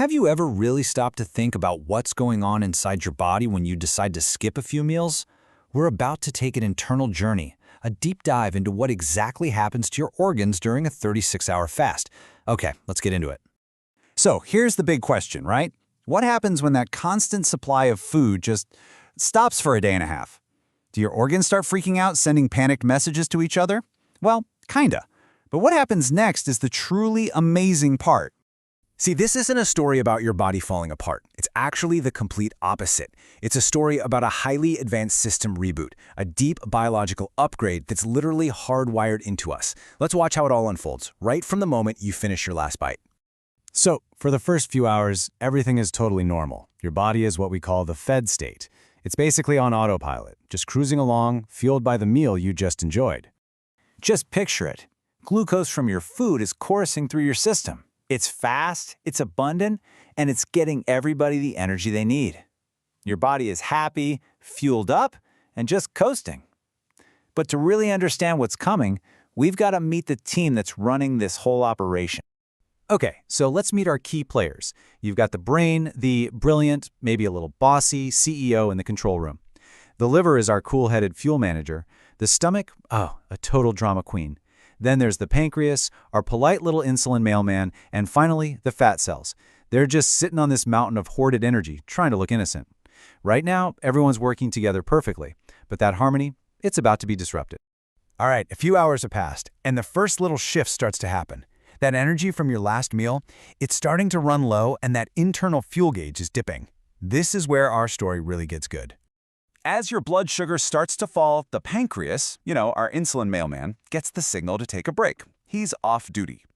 Have you ever really stopped to think about what's going on inside your body when you decide to skip a few meals? We're about to take an internal journey, a deep dive into what exactly happens to your organs during a 36-hour fast. Okay, let's get into it. So here's the big question, right? What happens when that constant supply of food just stops for a day and a half? Do your organs start freaking out, sending panicked messages to each other? Well, kinda. But what happens next is the truly amazing part. See, this isn't a story about your body falling apart. It's actually the complete opposite. It's a story about a highly advanced system reboot, a deep biological upgrade that's literally hardwired into us. Let's watch how it all unfolds, right from the moment you finish your last bite. So, for the first few hours, everything is totally normal. Your body is what we call the fed state. It's basically on autopilot, just cruising along, fueled by the meal you just enjoyed. Just picture it. Glucose from your food is coursing through your system. It's fast, it's abundant, and it's getting everybody the energy they need. Your body is happy, fueled up, and just coasting. But to really understand what's coming, we've got to meet the team that's running this whole operation. Okay, so let's meet our key players. You've got the brain, the brilliant, maybe a little bossy CEO in the control room. The liver is our cool-headed fuel manager. The stomach, a total drama queen. Then there's the pancreas, our polite little insulin mailman, and finally, the fat cells. They're just sitting on this mountain of hoarded energy, trying to look innocent. Right now, everyone's working together perfectly, but that harmony, it's about to be disrupted. All right, a few hours have passed, and the first little shift starts to happen. That energy from your last meal, it's starting to run low, and that internal fuel gauge is dipping. This is where our story really gets good. As your blood sugar starts to fall, the pancreas, our insulin mailman, gets the signal to take a break. He's off duty.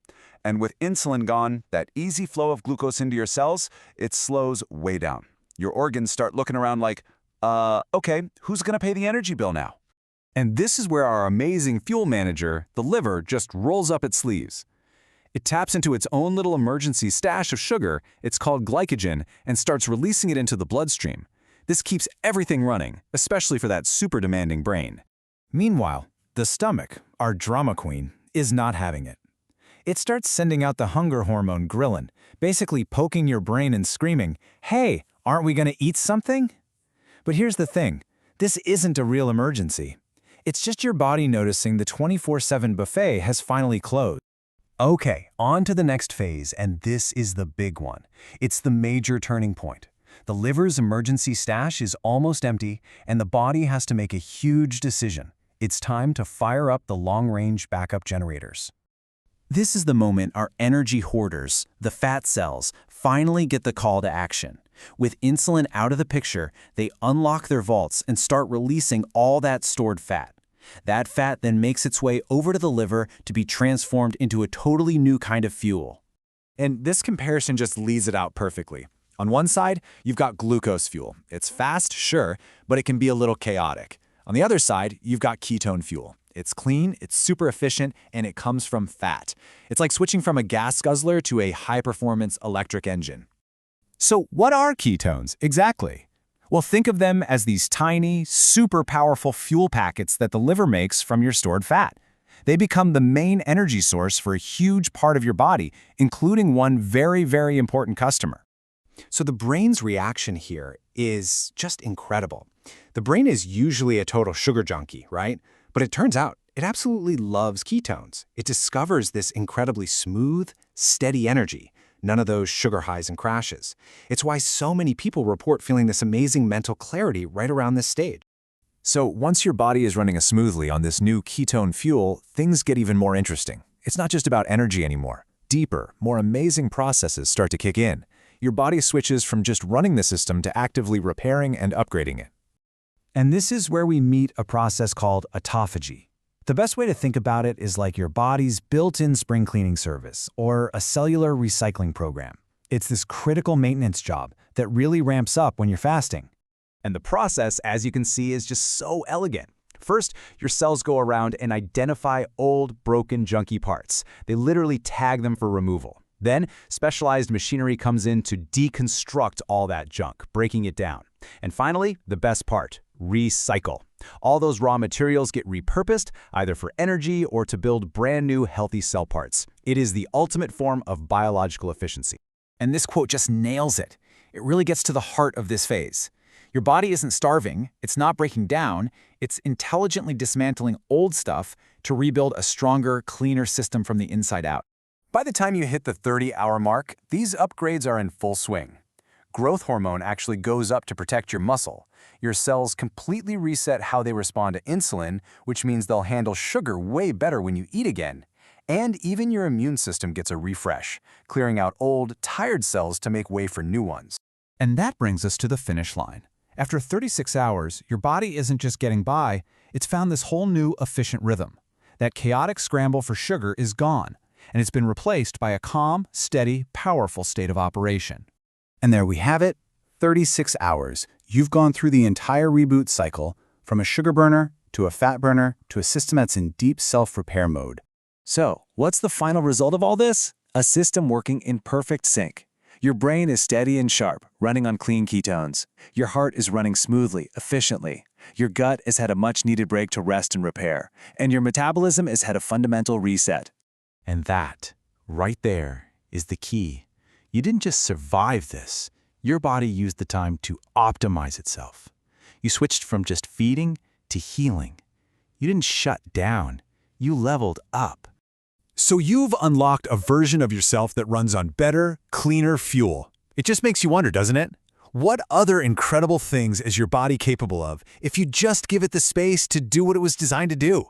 And with insulin gone, that easy flow of glucose into your cells, it slows way down. Your organs start looking around like, okay, who's going to pay the energy bill now? And this is where our amazing fuel manager, the liver, just rolls up its sleeves. It taps into its own little emergency stash of sugar, it's called glycogen, and starts releasing it into the bloodstream. This keeps everything running, especially for that super demanding brain. Meanwhile, the stomach, our drama queen, is not having it. It starts sending out the hunger hormone ghrelin, basically poking your brain and screaming, "Hey, aren't we going to eat something?" But here's the thing, this isn't a real emergency. It's just your body noticing the 24/7 buffet has finally closed. Okay, on to the next phase, and this is the big one. It's the major turning point. The liver's emergency stash is almost empty, and the body has to make a huge decision. It's time to fire up the long-range backup generators. This is the moment our energy hoarders, the fat cells, finally get the call to action. With insulin out of the picture, they unlock their vaults and start releasing all that stored fat. That fat then makes its way over to the liver to be transformed into a totally new kind of fuel. And this comparison just leads it out perfectly. On one side, you've got glucose fuel. It's fast, sure, but it can be a little chaotic. On the other side, you've got ketone fuel. It's clean, it's super efficient, and it comes from fat. It's like switching from a gas guzzler to a high-performance electric engine. So what are ketones exactly? Well, think of them as these tiny, super powerful fuel packets that the liver makes from your stored fat. They become the main energy source for a huge part of your body, including one very, very important customer. So the brain's reaction here is just incredible. The brain is usually a total sugar junkie, right? But it turns out it absolutely loves ketones. It discovers this incredibly smooth, steady energy. None of those sugar highs and crashes. It's why so many people report feeling this amazing mental clarity right around this stage. So once your body is running smoothly on this new ketone fuel, things get even more interesting. It's not just about energy anymore. Deeper, more amazing processes start to kick in. Your body switches from just running the system to actively repairing and upgrading it. And this is where we meet a process called autophagy. The best way to think about it is like your body's built-in spring cleaning service or a cellular recycling program. It's this critical maintenance job that really ramps up when you're fasting. And the process, as you can see, is just so elegant. First, your cells go around and identify old, broken, junky parts. They literally tag them for removal. Then, specialized machinery comes in to deconstruct all that junk, breaking it down. And finally, the best part, recycle. All those raw materials get repurposed, either for energy or to build brand new healthy cell parts. It is the ultimate form of biological efficiency. And this quote just nails it. It really gets to the heart of this phase. Your body isn't starving, it's not breaking down, it's intelligently dismantling old stuff to rebuild a stronger, cleaner system from the inside out. By the time you hit the 30-hour mark, these upgrades are in full swing. Growth hormone actually goes up to protect your muscle. Your cells completely reset how they respond to insulin, which means they'll handle sugar way better when you eat again. And even your immune system gets a refresh, clearing out old, tired cells to make way for new ones. And that brings us to the finish line. After 36 hours, your body isn't just getting by, it's found this whole new, efficient rhythm. That chaotic scramble for sugar is gone, and it's been replaced by a calm, steady, powerful state of operation. And there we have it, 36 hours. You've gone through the entire reboot cycle, from a sugar burner to a fat burner to a system that's in deep self-repair mode. So, what's the final result of all this? A system working in perfect sync. Your brain is steady and sharp, running on clean ketones. Your heart is running smoothly, efficiently. Your gut has had a much-needed break to rest and repair. And your metabolism has had a fundamental reset. And that, right there, is the key. You didn't just survive this. Your body used the time to optimize itself. You switched from just feeding to healing. You didn't shut down. You leveled up. So you've unlocked a version of yourself that runs on better, cleaner fuel. It just makes you wonder, doesn't it? What other incredible things is your body capable of if you just give it the space to do what it was designed to do?